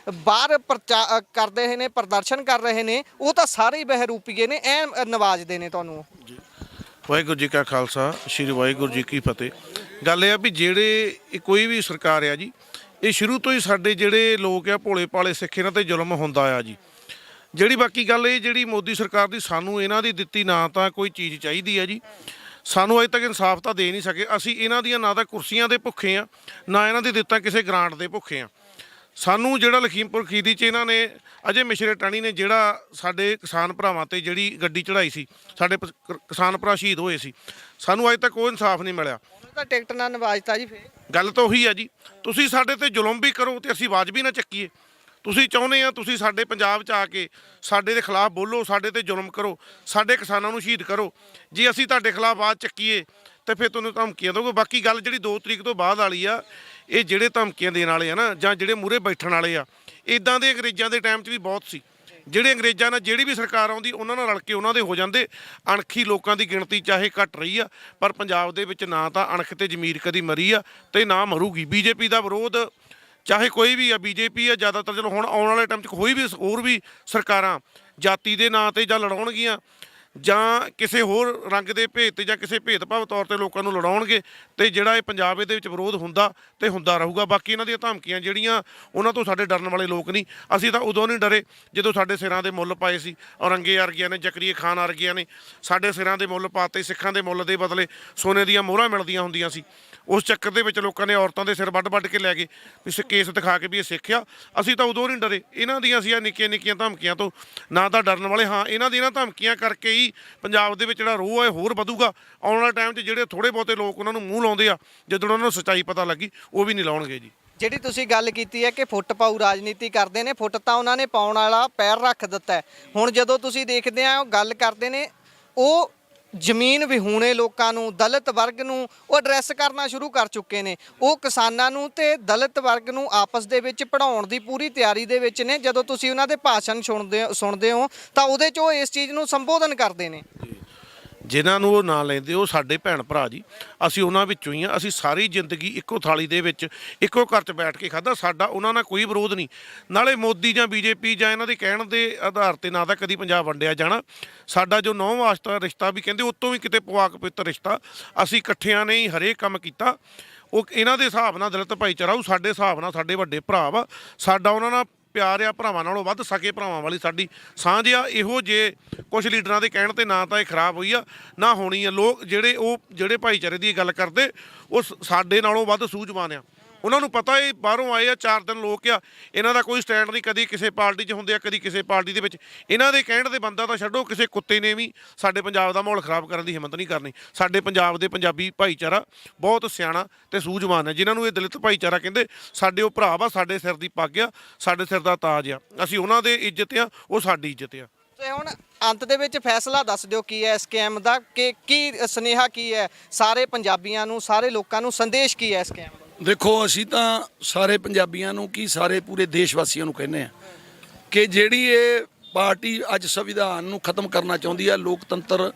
ਬਾਹਰ ਕਰਦੇ ਰਹੇ ਨੇ, ਪ੍ਰਦਰਸ਼ਨ ਕਰ ਰਹੇ ਨੇ, ਉਹ ਤਾਂ ਸਾਰੇ ਹੀ ਬਹਿਰੂਪੀਏ ਨੇ, ਐ ਨਵਾਜਦੇ ਨੇ ਤੁਹਾਨੂੰ। ਵਾਹਿਗੁਰੂ ਜੀ ਕਾ ਖਾਲਸਾ, ਸ਼੍ਰੀ ਵਾਹਿਗੁਰੂ ਜੀ ਕੀ ਫਤਿਹ। ਗੱਲ ਇਹ ਆ ਵੀ ਜਿਹੜੇ ਕੋਈ ਵੀ ਸਰਕਾਰ ਆ ਜੀ, ਇਹ ਸ਼ੁਰੂ ਤੋਂ ਹੀ ਸਾਡੇ ਜਿਹੜੇ ਲੋਕ ਆ ਭੋਲੇ ਭਾਲੇ ਸਿੱਖ, ਇਹਨਾਂ ਤੇ ਜ਼ੁਲਮ ਹੁੰਦਾ ਆ ਜੀ। ਜਿਹੜੀ ਬਾਕੀ ਗੱਲ ਇਹ ਜਿਹੜੀ ਮੋਦੀ ਸਰਕਾਰ ਦੀ, ਸਾਨੂੰ ਇਹਨਾਂ ਦੀ ਦਿੱਤੀ ਨਾ ਤਾਂ ਕੋਈ ਚੀਜ਼ ਚਾਹੀਦੀ ਆ ਜੀ, ਸਾਨੂੰ ਅਜੇ ਤੱਕ ਇਨਸਾਫ ਤਾਂ ਦੇ ਨਹੀਂ ਸਕੇ। ਅਸੀਂ ਇਹਨਾਂ ਦੀਆਂ ਨਾ ਤਾਂ ਕੁਰਸੀਆਂ ਦੇ ਭੁੱਖੇ ਆ, ਨਾ ਇਹਨਾਂ ਦੀ ਦਿੱਤਾ ਕਿਸੇ ਗ੍ਰਾਂਟ ਦੇ ਭੁੱਖੇ ਆ। ਸਾਨੂੰ ਜਿਹੜਾ ਲਖੀਮਪੁਰ ਖੀਰੀ 'ਚ ਇਹਨਾਂ ਨੇ ਅਜੇ ਮਿਸ਼ਰੇ ਟਾਣੀ ਨੇ ਜਿਹੜਾ ਸਾਡੇ ਕਿਸਾਨ ਭਰਾਵਾਂ ਤੇ ਜਿਹੜੀ ਗੱਡੀ ਚੜਾਈ ਸੀ, ਸਾਡੇ ਕਿਸਾਨ ਭਰਾ ਸ਼ਹੀਦ ਹੋਏ ਸੀ, ਸਾਨੂੰ ਅਜੇ ਤੱਕ ਕੋਈ ਇਨਸਾਫ ਨਹੀਂ ਮਿਲਿਆ। ਤਾਂ ਟਿਕਟ ਨਾਲ ਨਵਾਜਤਾ ਜੀ। ਫਿਰ ਗੱਲ ਤਾਂ ਉਹੀ ਆ ਜੀ, ਤੁਸੀਂ ਸਾਡੇ ਤੇ ਜ਼ੁਲਮ ਵੀ ਕਰੋ ਤੇ ਅਸੀਂ ਆਵਾਜ਼ ਵੀ ਨਾ ਚੱਕੀਏ। ਤੁਸੀਂ ਚਾਹੁੰਦੇ ਆ ਤੁਸੀਂ ਸਾਡੇ ਪੰਜਾਬ 'ਚ ਆ ਕੇ ਸਾਡੇ ਦੇ ਖਿਲਾਫ ਬੋਲੋ, ਸਾਡੇ ਤੇ ਜ਼ੁਲਮ ਕਰੋ, ਸਾਡੇ ਕਿਸਾਨਾਂ ਨੂੰ ਸ਼ਹੀਦ ਕਰੋ। ਜੇ ਅਸੀਂ ਤੁਹਾਡੇ ਖਿਲਾਫ ਆਵਾਜ਼ ਚੱਕੀਏ ਤੇ ਫਿਰ ਤੁਹਾਨੂੰ ਧਮਕੀਆਂ ਦੋਗੇ। ਬਾਕੀ ਗੱਲ ਜਿਹੜੀ 2 ਤਰੀਕ ਤੋਂ ਬਾਅਦ ਵਾਲੀ ਆ, ਇਹ ਜਿਹੜੇ ਧਮਕੀਆਂ ਦੇਣ ਵਾਲੇ ਆ ਨਾ, ਜਾਂ ਜਿਹੜੇ ਮੂਹਰੇ ਬੈਠਣ ਵਾਲੇ ਆ, ਇੱਦਾਂ ਦੇ ਅੰਗਰੇਜ਼ਾਂ ਦੇ ਟਾਈਮ 'ਚ ਵੀ ਬਹੁਤ ਸੀ। ਜਿਹੜੇ ਅੰਗਰੇਜ਼ਾਂ ਨਾਲ ਜਿਹੜੀ ਵੀ ਸਰਕਾਰ ਆਉਂਦੀ ਉਹਨਾਂ ਨਾਲ ਰਲ ਕੇ ਉਹਨਾਂ ਦੇ ਹੋ ਜਾਂਦੇ। ਅਣਖੀ ਲੋਕਾਂ ਦੀ ਗਿਣਤੀ ਚਾਹੇ ਘਟ ਰਹੀ ਆ, ਪਰ ਪੰਜਾਬ ਦੇ ਵਿੱਚ ਨਾ ਤਾਂ ਅਣਖ ਤੇ ਜ਼ਮੀਰ ਕਦੀ ਮਰੀ ਆ ਤੇ ਨਾ ਮਰੂਗੀ। ਬੀਜੇਪੀ ਦਾ ਵਿਰੋਧ ਚਾਹੇ ਕੋਈ ਵੀ ਆ, ਬੀਜੇਪੀ ਆ ਜ਼ਿਆਦਾਤਰ, ਚਲੋ ਹੁਣ ਆਉਣ ਵਾਲੇ ਟਾਈਮ 'ਚ ਕੋਈ ਵੀ ਹੋਰ ਵੀ ਸਰਕਾਰਾਂ ਜਾਤੀ ਦੇ ਨਾਂ ਤੇ ਜਾਂ ਲੜਾਉਣਗੀਆਂ ਜਾਂ ਕਿਸੇ ਹੋਰ ਰੰਗ ਦੇ ਭੇਦ ਤੇ ਜਾਂ ਕਿਸੇ ਭੇਦਭਾਵ ਤੌਰ ਤੇ ਲੋਕਾਂ ਨੂੰ ਲੜਾਉਣਗੇ, ਤੇ ਜਿਹੜਾ ਇਹ ਪੰਜਾਬ ਇਹਦੇ ਵਿੱਚ ਵਿਰੋਧ ਹੁੰਦਾ ਤੇ ਹੁੰਦਾ ਰਹੂਗਾ। ਬਾਕੀ ਇਹਨਾਂ ਦੀਆਂ ਧਮਕੀਆਂ ਜਿਹੜੀਆਂ, ਉਹਨਾਂ ਤੋਂ ਸਾਡੇ ਡਰਨ ਵਾਲੇ ਲੋਕ ਨਹੀਂ। ਅਸੀਂ ਤਾਂ ਉਦੋਂ ਨਹੀਂ ਡਰੇ ਜਦੋਂ ਸਾਡੇ ਸਿਰਾਂ ਦੇ ਮੁੱਲ ਪਾਏ ਸੀ, ਔਰੰਗੇ ਵਰਗਿਆਂ ਨੇ, ਜ਼ਕਰੀਆ ਖਾਨ ਵਰਗਿਆਂ ਨੇ ਸਾਡੇ ਸਿਰਾਂ ਦੇ ਮੁੱਲ ਪਾਤੇ। ਸਿੱਖਾਂ ਦੇ ਮੁੱਲ ਦੇ ਬਦਲੇ ਸੋਨੇ ਦੀਆਂ ਮੋਹਰਾਂ ਮਿਲਦੀਆਂ ਹੁੰਦੀਆਂ ਸੀ। ਉਸ ਚੱਕਰ ਦੇ ਵਿੱਚ ਲੋਕਾਂ ਨੇ ਔਰਤਾਂ ਦੇ ਸਿਰ ਵੱਢ ਕੇ ਲੈ ਗਏ ਵੀ ਕੇਸ ਦਿਖਾ ਕੇ ਵੀ ਇਹ ਸਿੱਖ ਆ। ਅਸੀਂ ਤਾਂ ਉਦੋਂ ਨਹੀਂ ਡਰੇ ਇਹਨਾਂ ਦੀਆਂ, ਅਸੀਂ ਆ ਨਿੱਕੀਆਂ ਧਮਕੀਆਂ ਤੋਂ ਨਾ ਤਾਂ ਡਰਨ ਵਾਲੇ ਹਾਂ। ਇਹਨਾਂ ਧਮਕੀਆਂ ਕਰਕੇ ਹੀ ਪੰਜਾਬ ਦੇ ਵਿੱਚ ਜਿਹੜਾ ਰੋਹ ਹੈ ਹੋਰ ਵਧੂਗਾ। ਆਉਣ ਵਾਲੇ ਟਾਈਮ 'ਚ ਜਿਹੜੇ ਥੋੜ੍ਹੇ ਬਹੁਤੇ ਲੋਕ ਉਹਨਾਂ ਨੂੰ ਮੂੰਹ ਲਾਉਂਦੇ ਆ, ਜਦੋਂ ਉਹਨਾਂ ਨੂੰ ਸੱਚਾਈ ਪਤਾ ਲੱਗੀ ਉਹ ਵੀ ਨਹੀਂ ਲਾਉਣਗੇ ਜੀ। ਜਿਹੜੀ ਤੁਸੀਂ ਗੱਲ ਕੀਤੀ ਹੈ ਕਿ ਫੁੱਟ ਪਾਊ ਰਾਜਨੀਤੀ ਕਰਦੇ ਨੇ, ਫੁੱਟ ਤਾਂ ਉਹਨਾਂ ਨੇ ਪਾਉਣ ਵਾਲਾ ਪੈਰ ਰੱਖ ਦਿੱਤਾ ਹੈ। ਹੁਣ ਜਦੋਂ ਤੁਸੀਂ ਦੇਖਦੇ ਆ ਉਹ ਗੱਲ ਕਰਦੇ ਨੇ, ਉਹ ਜ਼ਮੀਨ ਵਿਹੂਣੇ ਲੋਕਾਂ ਨੂੰ, ਦਲਿਤ ਵਰਗ ਨੂੰ ਉਹ ਐਡਰੈਸ ਕਰਨਾ ਸ਼ੁਰੂ ਕਰ ਚੁੱਕੇ ਨੇ। ਉਹ ਕਿਸਾਨਾਂ ਨੂੰ ਤੇ ਦਲਿਤ ਵਰਗ ਨੂੰ ਆਪਸ ਦੇ ਵਿੱਚ ਪੜਾਉਣ ਦੀ ਪੂਰੀ ਤਿਆਰੀ ਦੇ ਵਿੱਚ ਨੇ। ਜਦੋਂ ਤੁਸੀਂ ਉਹਨਾਂ ਦੇ ਭਾਸ਼ਣ ਸੁਣਦੇ ਹੋ ਤਾਂ ਉਹਦੇ 'ਚ ਉਹ ਇਸ ਚੀਜ਼ ਨੂੰ ਸੰਬੋਧਨ ਕਰਦੇ ਨੇ। ਜਿਨ੍ਹਾਂ ਨੂੰ ਉਹ ਨਾਂ ਲੈਂਦੇ ਉਹ ਸਾਡੇ ਭੈਣ ਭਰਾ ਜੀ, ਅਸੀਂ ਉਹਨਾਂ ਵਿੱਚੋਂ ਹੀ ਆ। ਅਸੀਂ ਸਾਰੀ ਜ਼ਿੰਦਗੀ ਇੱਕੋ ਥਾਲੀ ਦੇ ਵਿੱਚ ਇੱਕੋ ਘਰ 'ਚ ਬੈਠ ਕੇ ਖਾਧਾ। ਸਾਡਾ ਉਹਨਾਂ ਨਾਲ ਕੋਈ ਵਿਰੋਧ ਨਹੀਂ। ਨਾਲੇ ਮੋਦੀ ਜਾਂ ਬੀਜੇਪੀ ਜਾਂ ਇਹਨਾਂ ਦੇ ਕਹਿਣ ਦੇ ਆਧਾਰ ਤੇ ਨਾ ਤਾਂ ਕਦੀ ਪੰਜਾਬ ਵੰਡਿਆ ਜਾਣਾ। ਸਾਡਾ ਜੋ ਨੌਂ ਵਾਸਤਾ ਰਿਸ਼ਤਾ ਵੀ ਕਹਿੰਦੇ, ਉਹ ਤੋਂ ਵੀ ਕਿਤੇ ਪਵਾਕ ਪਵਿੱਤਰ ਰਿਸ਼ਤਾ। ਅਸੀਂ ਇਕੱਠਿਆਂ ਨੇ ਹੀ ਹਰੇਕ ਕੰਮ ਕੀਤਾ। ਉਹ ਇਹਨਾਂ ਦੇ ਹਿਸਾਬ ਨਾਲ ਦਲਿਤ ਭਾਈਚਾਰਾ, ਉਹ ਸਾਡੇ ਹਿਸਾਬ ਨਾਲ ਸਾਡੇ ਵੱਡੇ ਭਰਾ ਵਾ। ਸਾਡਾ ਉਹਨਾਂ ਨਾਲ ਪਿਆਰ ਆ ਭਰਾਵਾਂ ਨਾਲੋਂ ਵੱਧ, ਸਕੇ ਭਰਾਵਾਂ ਵਾਲੀ ਸਾਡੀ ਸਾਂਝ ਆ। ਇਹੋ ਜੇ ਕੁਝ ਲੀਡਰਾਂ ਦੇ ਕਹਿਣ ਤੇ ਨਾ ਤਾਂ ਇਹ ਖਰਾਬ ਹੋਈ ਆ ਨਾ ਹੋਣੀ ਆ। ਲੋਕ ਜਿਹੜੇ ਭਾਈਚਾਰੇ ਦੀ ਗੱਲ ਕਰਦੇ ਉਹ ਸਾਡੇ ਨਾਲੋਂ ਵੱਧ ਸੂਝਵਾਨ ਆ। ਉਹਨਾਂ ਨੂੰ ਪਤਾ ਇਹ ਬਾਹਰੋਂ ਆਏ ਆ, 4 ਦਿਨ ਲੋਕ ਆ, ਇਹਨਾਂ ਦਾ ਕੋਈ ਸਟੈਂਡ ਨਹੀਂ। ਕਦੀ ਕਿਸੇ ਪਾਰਟੀ 'ਚ ਹੁੰਦੇ ਆ, ਕਦੀ ਕਿਸੇ ਪਾਰਟੀ ਦੇ ਵਿੱਚ। ਇਹਨਾਂ ਦੇ ਕਹਿਣ ਦੇ ਬੰਦਾ ਤਾਂ ਛੱਡੋ, ਕਿਸੇ ਕੁੱਤੇ ਨੇ ਵੀ ਸਾਡੇ ਪੰਜਾਬ ਦਾ ਮਾਹੌਲ ਖਰਾਬ ਕਰਨ ਦੀ ਹਿੰਮਤ ਨਹੀਂ ਕਰਨੀ। ਸਾਡੇ ਪੰਜਾਬ ਦੇ ਪੰਜਾਬੀ ਭਾਈਚਾਰਾ ਬਹੁਤ ਸਿਆਣਾ ਤੇ ਸੂਝਵਾਨ ਹੈ। ਜਿਨ੍ਹਾਂ ਨੂੰ ਇਹ ਦਲਿਤ ਭਾਈਚਾਰਾ ਕਹਿੰਦੇ, ਸਾਡੇ ਉਹ ਭਰਾ ਵਾ, ਸਾਡੇ ਸਿਰ ਦੀ ਪੱਗ ਆ, ਸਾਡੇ ਸਿਰ ਦਾ ਤਾਜ ਆ। ਅਸੀਂ ਉਹਨਾਂ ਦੇ ਇੱਜ਼ਤ ਆ, ਉਹ ਸਾਡੀ ਇੱਜ਼ਤ ਆ। ਤੇ ਹੁਣ ਅੰਤ ਦੇ ਵਿੱਚ ਫੈਸਲਾ ਦੱਸ ਦਿਓ ਕੀ ਹੈ ਇਸ ਸਕੈਮ ਦਾ, ਕਿ ਕੀ ਸੁਨੇਹਾ ਕੀ ਹੈ ਸਾਰੇ ਪੰਜਾਬੀਆਂ ਨੂੰ, ਸਾਰੇ ਲੋਕਾਂ ਨੂੰ, ਸੰਦੇਸ਼ ਕੀ ਹੈ ਇਸ ਸਕੈਮ ਦਾ? ਦੇਖੋ, ਅਸੀਂ ਤਾਂ ਸਾਰੇ ਪੰਜਾਬੀਆਂ ਨੂੰ ਕੀ ਸਾਰੇ ਪੂਰੇ ਦੇਸ਼ ਵਾਸੀਆਂ ਨੂੰ ਕਹਿੰਦੇ ਆ ਕਿ ਜਿਹੜੀ ਇਹ ਪਾਰਟੀ ਅੱਜ ਸੰਵਿਧਾਨ ਨੂੰ ਖਤਮ ਕਰਨਾ ਚਾਹੁੰਦੀ ਹੈ, ਲੋਕਤੰਤਰ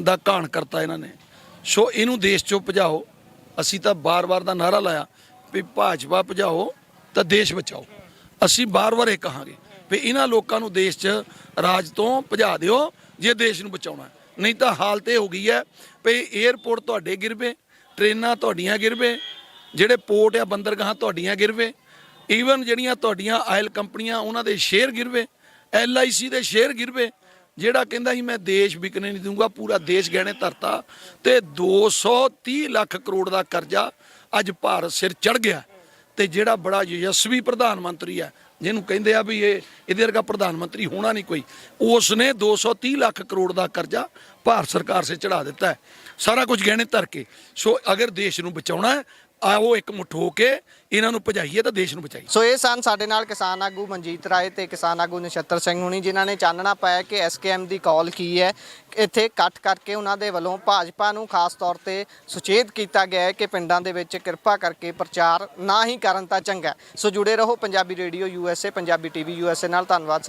ਦਾ ਘਾਣ ਕਰਤਾ ਇਹਨਾਂ ਨੇ, ਸੋ ਇਹਨੂੰ ਦੇਸ਼ 'ਚੋਂ ਭਜਾਓ। ਅਸੀਂ ਤਾਂ ਬਾਰ-ਬਾਰ ਦਾ ਨਾਅਰਾ ਲਾਇਆ ਵੀ ਭਾਜਪਾ ਭਜਾਓ ਤਾਂ ਦੇਸ਼ ਬਚਾਓ। ਅਸੀਂ ਬਾਰ-ਬਾਰ ਇਹ ਕਹਾਂਗੇ ਵੀ ਇਹਨਾਂ ਲੋਕਾਂ ਨੂੰ ਦੇਸ਼ 'ਚ ਰਾਜ ਤੋਂ ਭਜਾ ਦਿਓ ਜੇ ਦੇਸ਼ ਨੂੰ ਬਚਾਉਣਾ। ਨਹੀਂ ਤਾਂ ਹਾਲਤ ਇਹ ਹੋ ਗਈ ਹੈ ਵੀ ਏਅਰਪੋਰਟ ਤੁਹਾਡੇ ਗਿਰਵੇ, ਟ੍ਰੇਨਾਂ ਤੁਹਾਡੀਆਂ ਗਿਰਵੇ, ਜਿਹੜੇ ਪੋਰਟ ਆ ਬੰਦਰਗਾਹਾਂ ਤੁਹਾਡੀਆਂ ਗਿਰਵੇ, ਈਵਨ ਜਿਹੜੀਆਂ ਤੁਹਾਡੀਆਂ ਆਇਲ ਕੰਪਨੀਆਂ ਉਹਨਾਂ ਦੇ ਸ਼ੇਅਰ ਗਿਰਵੇ, LIC ਦੇ ਸ਼ੇਅਰ ਗਿਰਵੇ। ਜਿਹੜਾ ਕਹਿੰਦਾ ਸੀ ਮੈਂ ਦੇਸ਼ ਵਿਕਣੇ ਨਹੀਂ ਦੂੰਗਾ, ਪੂਰਾ ਦੇਸ਼ ਗਹਿਣੇ ਧਰਤਾ। ਤੇ 230 ਲੱਖ ਕਰੋੜ ਦਾ ਕਰਜ਼ਾ ਅੱਜ ਭਾਰਤ ਸਿਰ ਚੜ ਗਿਆ। ਤੇ ਜਿਹੜਾ ਬੜਾ ਯਸ਼ਸਵੀ ਪ੍ਰਧਾਨ ਮੰਤਰੀ ਹੈ, ਜਿਹਨੂੰ ਕਹਿੰਦੇ ਆ ਵੀ ਇਹਦੇ ਵਰਗਾ ਪ੍ਰਧਾਨ ਮੰਤਰੀ ਹੋਣਾ ਨਹੀਂ ਕੋਈ, ਉਸ ਨੇ 230 ਲੱਖ ਕਰੋੜ ਦਾ ਕਰਜ਼ਾ ਭਾਰਤ ਸਰਕਾਰ ਸੇ ਚੜਾ ਦਿੱਤਾ ਹੈ, ਸਾਰਾ ਕੁਝ ਗਹਿਣੇ ਧਰ ਕੇ। ਸੋ ਅਗਰ ਦੇਸ਼ ਨੂੰ ਬਚਾਉਣਾ ਹੈ, ਆਓ ਇੱਕ ਮੁੱਠ ਹੋ ਕੇ ਇਹਨਾਂ ਨੂੰ ਭਜਾਈਏ ਤਾਂ ਦੇਸ਼ ਨੂੰ ਬਚਾਈਏ। ਸੋ ਇਹ ਸਨ ਸਾਡੇ ਨਾਲ ਕਿਸਾਨ ਆਗੂ ਮਨਜੀਤ ਰਾਏ ਤੇ ਕਿਸਾਨ ਆਗੂ ਨਛੱਤਰ ਸਿੰਘ ਹੁਣੀ, ਜਿਨ੍ਹਾਂ ਨੇ ਚਾਨਣਾ ਪਾਇਆ ਕਿ SKM ਦੀ ਕਾਲ ਕੀ ਹੈ। ਇੱਥੇ ਇਕੱਠ ਕਰਕੇ ਉਹਨਾਂ ਦੇ ਵੱਲੋਂ ਭਾਜਪਾ ਨੂੰ ਖਾਸ ਤੌਰ ਤੇ ਸੁਚੇਤ ਕੀਤਾ ਗਿਆ ਹੈ ਕਿ ਪਿੰਡਾਂ ਦੇ ਵਿੱਚ ਕਿਰਪਾ ਕਰਕੇ ਪ੍ਰਚਾਰ ਨਾ ਹੀ ਕਰਨ ਤਾਂ ਚੰਗਾ। ਸੋ ਜੁੜੇ ਰਹੋ Punjabi radio USA, Punjabi TV USA ਨਾਲ। ਧੰਨਵਾਦ।